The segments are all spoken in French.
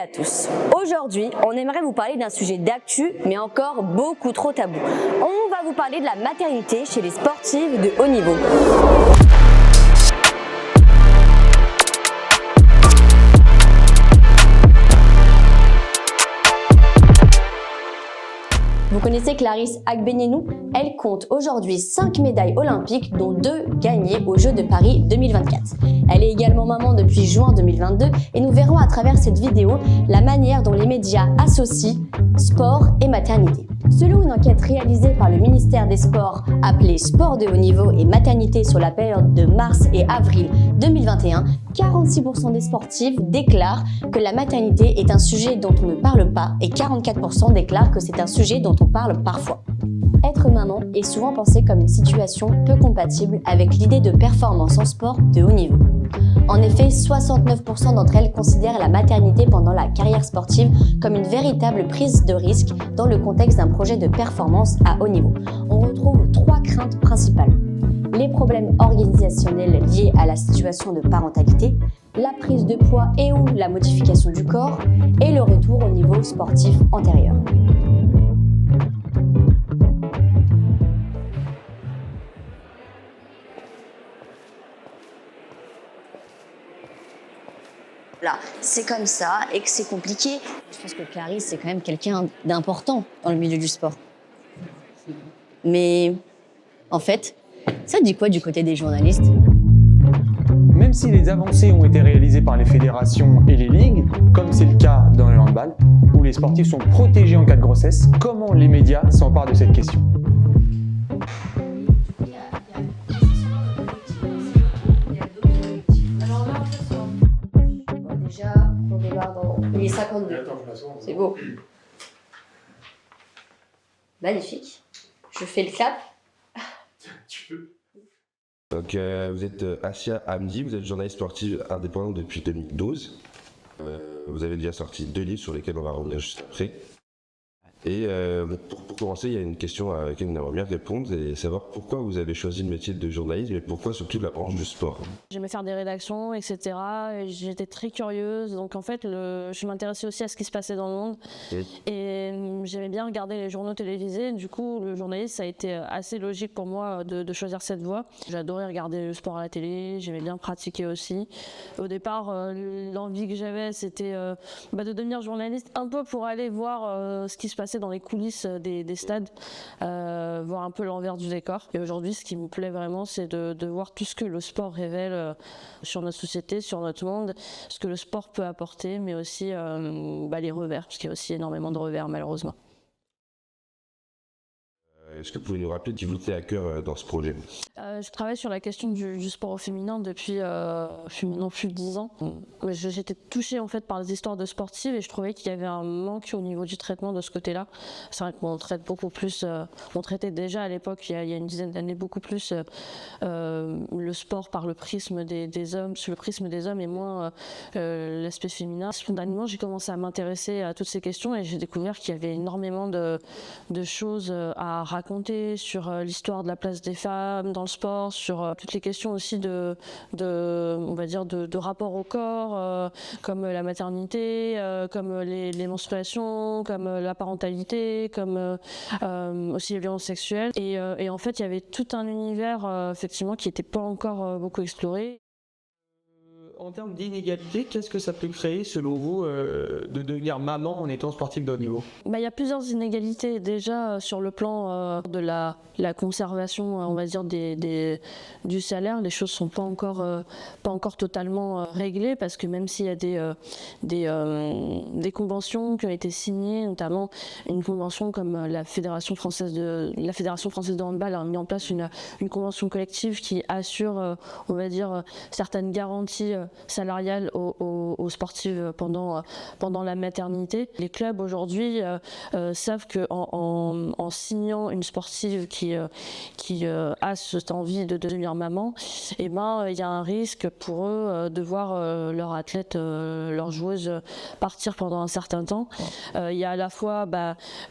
tous. Aujourd'hui, on aimerait vous parler d'un sujet d'actu, mais encore beaucoup trop tabou. On va vous parler de la maternité chez les sportives de haut niveau. Vous connaissez Clarisse Agbenienou? Elle compte aujourd'hui 5 médailles olympiques, dont 2 gagnées aux Jeux de Paris 2024. Elle est également maman depuis juin 2022 et nous verrons à travers cette vidéo la manière dont les médias associent sport et maternité. Selon une enquête réalisée par le ministère des Sports appelée Sport de haut niveau et maternité sur la période de mars et avril 2021, 46% des sportifs déclarent que la maternité est un sujet dont on ne parle pas et 44% déclarent que c'est un sujet dont on parle parfois. Être maman est souvent pensé comme une situation peu compatible avec l'idée de performance en sport de haut niveau. En effet, 69% d'entre elles considèrent la maternité pendant la carrière sportive comme une véritable prise de risque dans le contexte d'un projet de performance à haut niveau. On retrouve 3 craintes principales. Les problèmes organisationnels liés à la situation de parentalité, la prise de poids et ou la modification du corps, et le retour au niveau sportif antérieur. Là, c'est comme ça et que c'est compliqué. Je pense que Clarisse, c'est quand même quelqu'un d'important dans le milieu du sport. Mais en fait, ça dit quoi du côté des journalistes? Même si les avancées ont été réalisées par les fédérations et les ligues, comme c'est le cas dans le handball, où les sportifs sont protégés en cas de grossesse, comment les médias s'emparent de cette question? Déjà, on démarre dans les 52. C'est beau. Magnifique. Je fais le clap. Tu peux. Donc, vous êtes Asia Hamdi, vous êtes journaliste sportive indépendante depuis 2012. Vous avez déjà sorti 2 livres sur lesquels on va revenir juste après. Et pour commencer, il y a une question à laquelle nous aimerons bien répondre, et savoir pourquoi vous avez choisi le métier de journaliste et pourquoi surtout la branche du sport. J'aimais faire des rédactions, etc. Et j'étais très curieuse, donc en fait, je m'intéressais aussi à ce qui se passait dans le monde. Et j'aimais bien regarder les journaux télévisés. Du coup, le journaliste, ça a été assez logique pour moi de choisir cette voie. J'adorais regarder le sport à la télé, j'aimais bien pratiquer aussi. Au départ, l'envie que j'avais, c'était de devenir journaliste, un peu pour aller voir ce qui se passait dans les coulisses des stades, voir un peu l'envers du décor. Et aujourd'hui, ce qui me plaît vraiment, c'est de voir tout ce que le sport révèle sur notre société, sur notre monde, ce que le sport peut apporter, mais aussi les revers, parce qu'il y a aussi énormément de revers malheureusement. Est-ce que vous pouvez nous rappeler qui vous tenait à cœur dans ce projet? Je travaille sur la question du sport au féminin depuis maintenant plus de 10 ans. J'étais touchée en fait par les histoires de sportives et je trouvais qu'il y avait un manque au niveau du traitement de ce côté-là. C'est vrai qu'on traite beaucoup plus, on traitait déjà à l'époque, il y a une dizaine d'années, beaucoup plus le sport par le prisme des hommes, sous le prisme des hommes et moins l'aspect féminin. Spontanément, j'ai commencé à m'intéresser à toutes ces questions et j'ai découvert qu'il y avait énormément de choses à raconter sur l'histoire de la place des femmes dans le sport, sur toutes les questions aussi de rapport au corps, comme la maternité, comme les menstruations, comme la parentalité, comme aussi les violences sexuelles. Et en fait, il y avait tout un univers effectivement qui n'était pas encore beaucoup exploré. En termes d'inégalité, qu'est-ce que ça peut créer, selon vous, de devenir maman en étant sportif de haut niveau? Il y a plusieurs inégalités. Déjà, sur le plan de la conservation, on va dire, du salaire, les choses ne sont pas encore totalement réglées, parce que même s'il y a des conventions qui ont été signées, notamment une convention comme la Fédération française de handball a mis en place une convention collective qui assure, on va dire, certaines garanties salariale aux sportives pendant la maternité. Les clubs aujourd'hui savent qu'en signant une sportive qui a cette envie de devenir maman, il y a un risque pour eux de voir leur athlète, leur joueuse partir pendant un certain temps. Il y a à la fois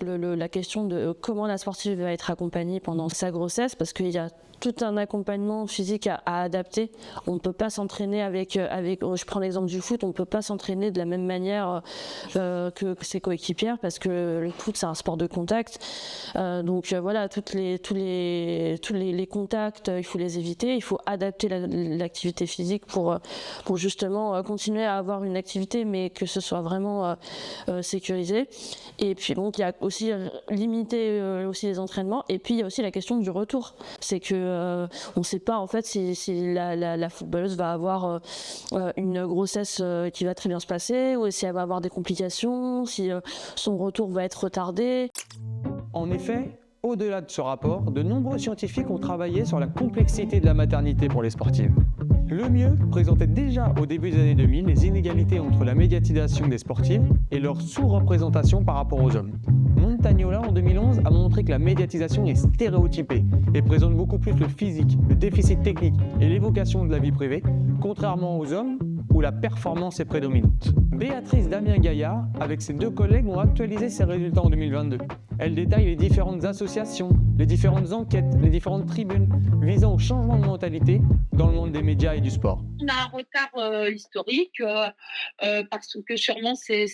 la question de comment la sportive va être accompagnée pendant sa grossesse, parce qu'il y a tout un accompagnement physique à adapter. On ne peut pas s'entraîner avec, je prends l'exemple du foot, on ne peut pas s'entraîner de la même manière que ses coéquipières parce que le foot c'est un sport de contact. Donc voilà, tous les contacts, il faut les éviter, il faut adapter l'activité physique pour justement continuer à avoir une activité mais que ce soit vraiment sécurisé. Et puis donc il y a aussi limiter aussi les entraînements et puis il y a aussi la question du retour. C'est que on ne sait pas en fait si la footballeuse va avoir une grossesse qui va très bien se passer ou si elle va avoir des complications, si son retour va être retardé. En effet, au-delà de ce rapport, de nombreux scientifiques ont travaillé sur la complexité de la maternité pour les sportives. Le Mieux présentait déjà au début des années 2000 les inégalités entre la médiatisation des sportives et leur sous-représentation par rapport aux hommes. Montagnola, en 2011, a montré que la médiatisation est stéréotypée et présente beaucoup plus le physique, le déficit technique et l'évocation de la vie privée, contrairement aux hommes où la performance est prédominante. Béatrice Damien-Gaillard, avec ses 2 collègues, ont actualisé ces résultats en 2022. Elle détaille les différentes associations, les différentes enquêtes, les différentes tribunes visant au changement de mentalité dans le monde des médias et du sport. On a un retard historique parce que sûrement c'est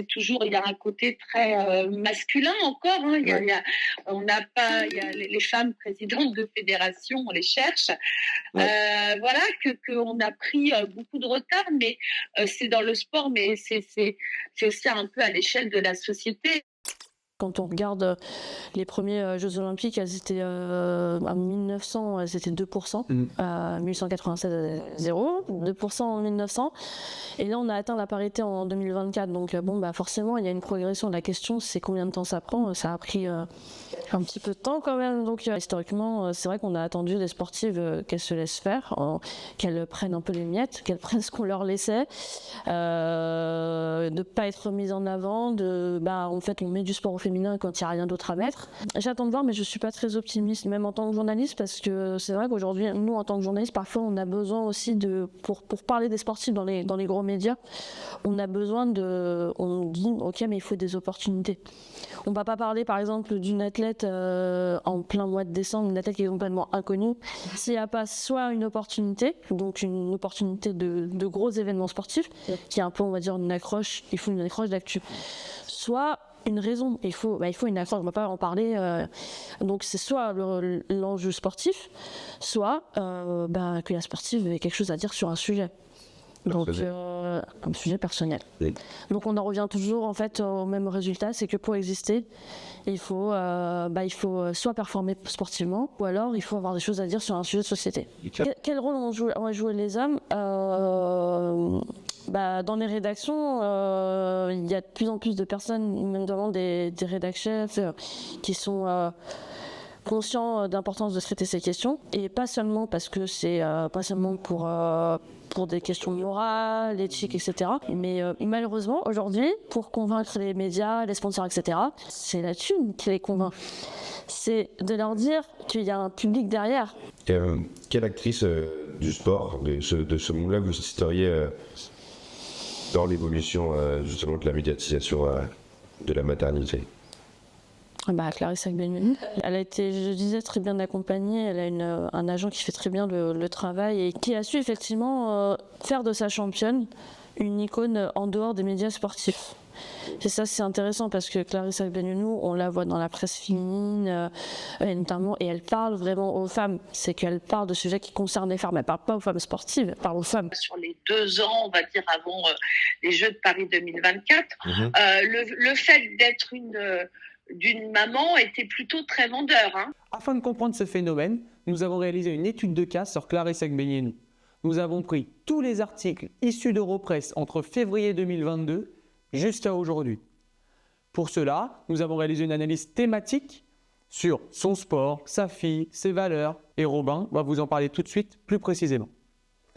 toujours, il y a un côté très masculin encore. Hein. Il y a les femmes présidentes de fédérations, on les cherche. Ouais. Voilà qu'on a pris beaucoup de retard, mais c'est dans le sport, mais c'est aussi un peu à l'échelle de la société. Quand on regarde les premiers Jeux Olympiques, elles étaient en 1900, elles étaient 2%, 1896 0, 2% en 1900, et là on a atteint la parité en 2024. Donc bon, bah forcément il y a une progression. La question c'est combien de temps ça prend. Ça a pris un petit peu de temps quand même. Donc historiquement, c'est vrai qu'on a attendu des sportives qu'elles se laissent faire, qu'elles prennent un peu les miettes, qu'elles prennent ce qu'on leur laissait, de pas être mises en avant, en fait on met du sport au féminin quand il n'y a rien d'autre à mettre. J'attends de voir, mais je ne suis pas très optimiste, même en tant que journaliste, parce que c'est vrai qu'aujourd'hui, nous, en tant que journaliste, parfois, on a besoin aussi pour parler des sportifs dans les gros médias, on a besoin on dit, ok, mais il faut des opportunités. On ne va pas parler, par exemple, d'une athlète en plein mois de décembre, une athlète qui est complètement inconnue. S'il n'y a pas soit une opportunité, donc une opportunité de gros événements sportifs, qui est un peu, on va dire, une accroche, il faut une accroche d'actu. Soit une raison, il faut une accroche, on ne va pas en parler. Donc c'est soit l'enjeu sportif, soit que la sportive ait quelque chose à dire sur un sujet. Donc un sujet personnel. Oui. Donc on en revient toujours en fait au même résultat, c'est que pour exister, il faut soit performer sportivement, ou alors il faut avoir des choses à dire sur un sujet de société. Quel rôle ont joué les hommes dans les rédactions, il y a de plus en plus de personnes, notamment des rédacteurs qui sont conscients d'importance de traiter ces questions, et pas seulement parce que c'est pas seulement pour des questions morales, éthiques, etc. Mais malheureusement, aujourd'hui, pour convaincre les médias, les sponsors, etc., c'est la thune qui les convainc. C'est de leur dire qu'il y a un public derrière. Quelle actrice du sport, de ce monde-là, vous citeriez dans l'évolution justement de la médiatisation de la maternité? Clarisse Agbenienou. Elle a été, je disais, très bien accompagnée. Elle a un agent qui fait très bien le travail et qui a su effectivement faire de sa championne une icône en dehors des médias sportifs. Et ça, c'est intéressant parce que Clarisse Agbenienou, on la voit dans la presse féminine, notamment, et elle parle vraiment aux femmes. C'est qu'elle parle de sujets qui concernent les femmes. Elle ne parle pas aux femmes sportives, elle parle aux femmes. Sur les 2 ans, on va dire, avant les Jeux de Paris 2024, le fait d'être d'une maman était plutôt très vendeur. Hein. Afin de comprendre ce phénomène, nous avons réalisé une étude de cas sur Clarisse Agbenienou. Nous avons pris tous les articles issus d'Europresse entre février 2022 jusqu'à aujourd'hui. Pour cela, nous avons réalisé une analyse thématique sur son sport, sa fille, ses valeurs, et Robin va vous en parler tout de suite plus précisément.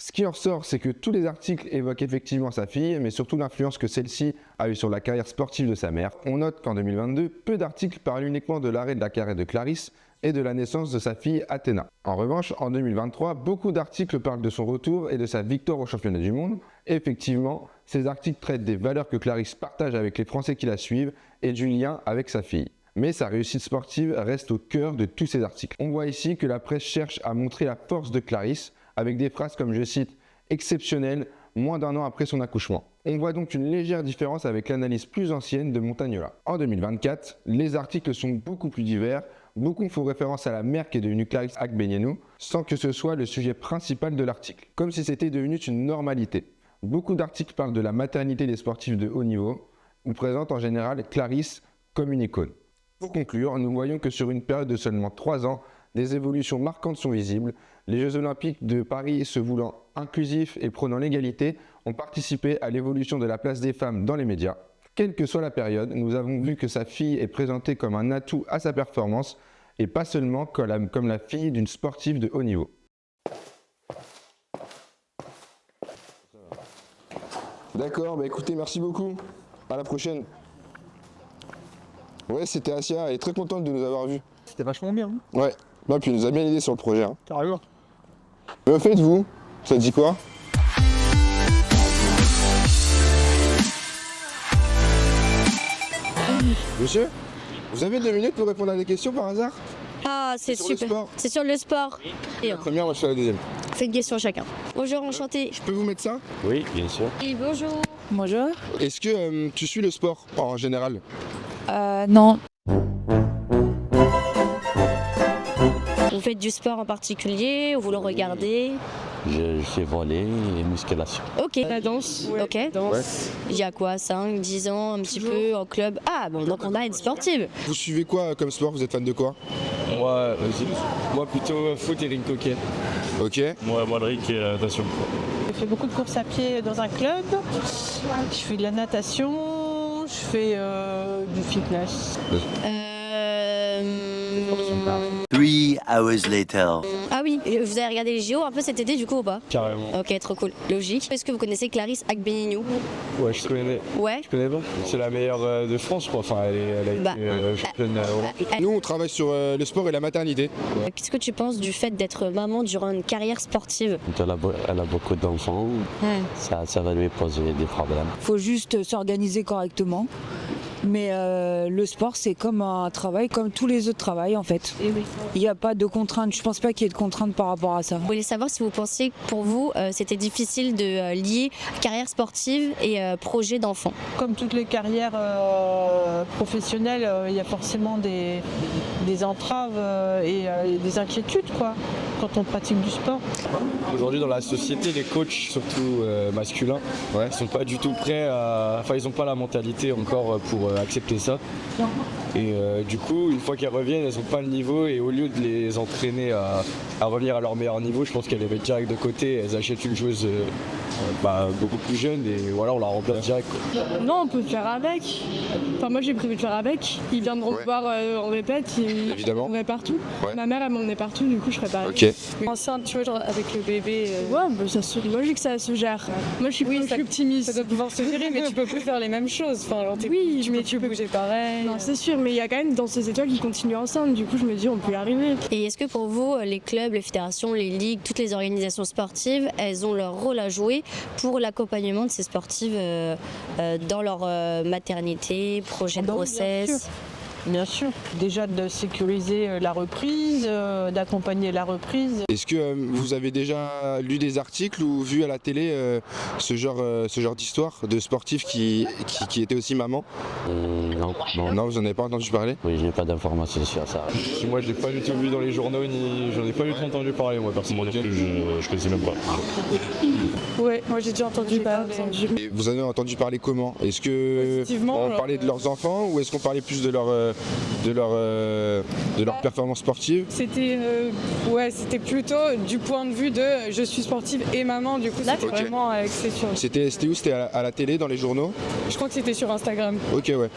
Ce qui en ressort, c'est que tous les articles évoquent effectivement sa fille, mais surtout l'influence que celle-ci a eue sur la carrière sportive de sa mère. On note qu'en 2022, peu d'articles parlent uniquement de l'arrêt de la carrière de Clarisse et de la naissance de sa fille Athéna. En revanche, en 2023, beaucoup d'articles parlent de son retour et de sa victoire au championnat du monde. Et effectivement, ces articles traitent des valeurs que Clarisse partage avec les Français qui la suivent et du lien avec sa fille. mais sa réussite sportive reste au cœur de tous ces articles. On voit ici que la presse cherche à montrer la force de Clarisse avec des phrases comme, je cite, « exceptionnelle », moins d'1 an après son accouchement. On voit donc une légère différence avec l'analyse plus ancienne de Montagnola. En 2024, les articles sont beaucoup plus divers, beaucoup font référence à la mère qui est devenue Clarisse Agbenienou, sans que ce soit le sujet principal de l'article, comme si c'était devenu une normalité. Beaucoup d'articles parlent de la maternité des sportifs de haut niveau, ou présentent en général Clarisse comme une icône. Pour conclure, nous voyons que sur une période de seulement 3 ans, des évolutions marquantes sont visibles. Les Jeux Olympiques de Paris, se voulant inclusifs et prônant l'égalité, ont participé à l'évolution de la place des femmes dans les médias. Quelle que soit la période, nous avons vu que sa fille est présentée comme un atout à sa performance et pas seulement comme la fille d'une sportive de haut niveau. D'accord, bah écoutez, merci beaucoup. À la prochaine. Ouais, c'était Asia, elle est très contente de nous avoir vus. C'était vachement bien. Ouais, bah, puis elle nous a bien aidé sur le projet. Hein. Carrément. Mais au fait, vous, ça te dit quoi? Monsieur, vous avez 2 minutes pour répondre à des questions par hasard? Ah, c'est Sur le super. sport. C'est sur le sport. Et La première, moi je suis la deuxième. fait une question chacun. Bonjour, enchanté. Je peux vous mettre ça? Oui, bien sûr. Et bonjour. Bonjour. Est-ce que tu suis le sport en général? Non. Vous faites du sport en particulier ou vous le regardez? Je fais volley et musculation. Ok. La danse. Ok. Il y a quoi, 5, 10 ans, un petit peu en club? Ah bon, donc on a une sportive. Vous suivez quoi comme sport? Vous êtes fan de quoi? Moi plutôt foot et ring hockey. Ok. Moi le ring et la natation. Je fais beaucoup de courses à pied dans un club. Je fais de la natation. Je fais du fitness. 3 hours later. Ah oui, et vous avez regardé les JO un peu cet été du coup ou pas? Carrément. Ok, trop cool. Logique. Est-ce que vous connaissez Clarisse Agbenienou? Ouais, je connais. Ouais. Je connais pas. C'est la meilleure de France, je crois. Enfin, elle a été Bah, championne olympique. Nous, on travaille sur le sport et la maternité. Qu'est-ce que tu penses du fait d'être maman durant une carrière sportive? Elle a beaucoup d'enfants. Ça va lui poser des problèmes. Faut juste s'organiser correctement. Mais le sport, c'est comme un travail, comme tous les autres travails en fait. Il n'y a pas de contraintes. Je pense pas qu'il y ait de contraintes par rapport à ça. Je voulais savoir si vous pensiez que pour vous, c'était difficile de lier carrière sportive et projet d'enfant. Comme toutes les carrières professionnelles, il y a forcément des entraves et des inquiétudes quoi, quand on pratique du sport. Aujourd'hui, dans la société, les coachs, surtout masculins, ils sont pas du tout prêts à. Enfin, ils n'ont pas la mentalité encore pour accepter ça. Et du coup, une fois qu'elles reviennent, elles n'ont pas le niveau et au lieu de les entraîner à revenir à leur meilleur niveau, je pense qu'elles les mettent direct de côté, elles achètent une joueuse beaucoup plus jeune et voilà, on la remplace direct. Quoi. Non, on peut faire avec. Enfin, moi j'ai prévu de faire avec. Ils viendront me voir en répète, Évidemment. on va partout. Ouais. Ma mère elle m'emmenait partout, du coup je ferais pareil. Ok. Mais enceinte, tu vois, genre, avec le bébé. Ouais, bah, ça se logique, ça se gère. Moi je suis plus optimiste. Ça doit pouvoir se gérer, mais tu peux plus faire les mêmes choses. Enfin, genre, Oui, mais tu peux bouger pareil. Non, c'est sûr, mais il y a quand même dans ces étoiles qui continuent ensemble, du coup je me dis on peut y arriver. Et est-ce que pour vous, les clubs, les fédérations, les ligues, toutes les organisations sportives, elles ont leur rôle à jouer pour l'accompagnement de ces sportives dans leur maternité, projet de grossesse? Bien sûr. Déjà de sécuriser la reprise, d'accompagner la reprise. Est-ce que vous avez déjà lu des articles ou vu à la télé ce genre d'histoire de sportifs qui étaient aussi mamans? Non. Non, vous n'en avez pas entendu parler? Oui, je n'ai pas d'informations sur ça. Moi, je l'ai pas du tout vu dans les journaux, ni j'en ai pas du tout entendu parler, moi, personnellement. Je connaissais même pas. Ouais, moi j'ai déjà entendu parler. Et vous en avez entendu parler comment? Est-ce que Positivement, on genre, parlait de leurs enfants ou est-ce qu'on parlait plus de leur performance sportive? C'était plutôt du point de vue de je suis sportive et maman, du coup c'était Ok. vraiment axé sur. C'était où? C'était à la télé, dans les journaux? Je crois que c'était sur Instagram. Ok, ouais.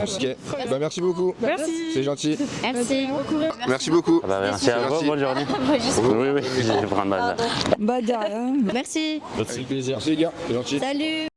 Ok. Bah, merci beaucoup. Merci. C'est gentil. Merci. Merci beaucoup. Merci à vous, Merci. bonne journée. Oui, je vais prendre ma Bah de rien. Merci. C'est le plaisir. Merci les gars, c'est gentil. Salut.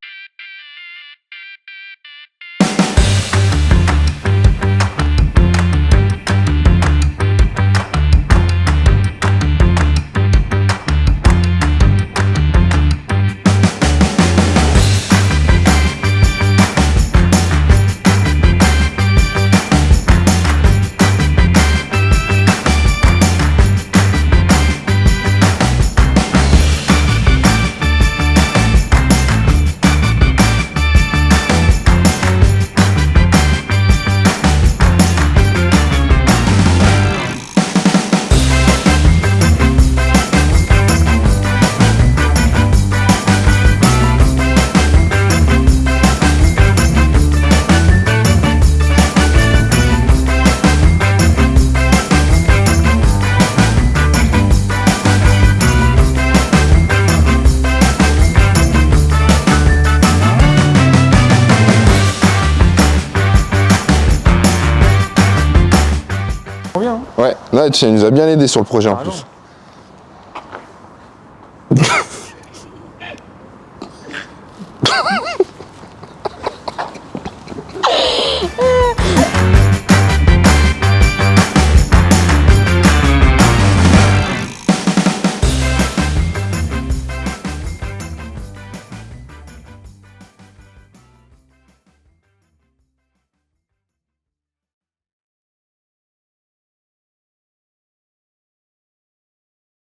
trop bien. Hein. Ouais, là, elle nous a bien aidé sur le projet en plus.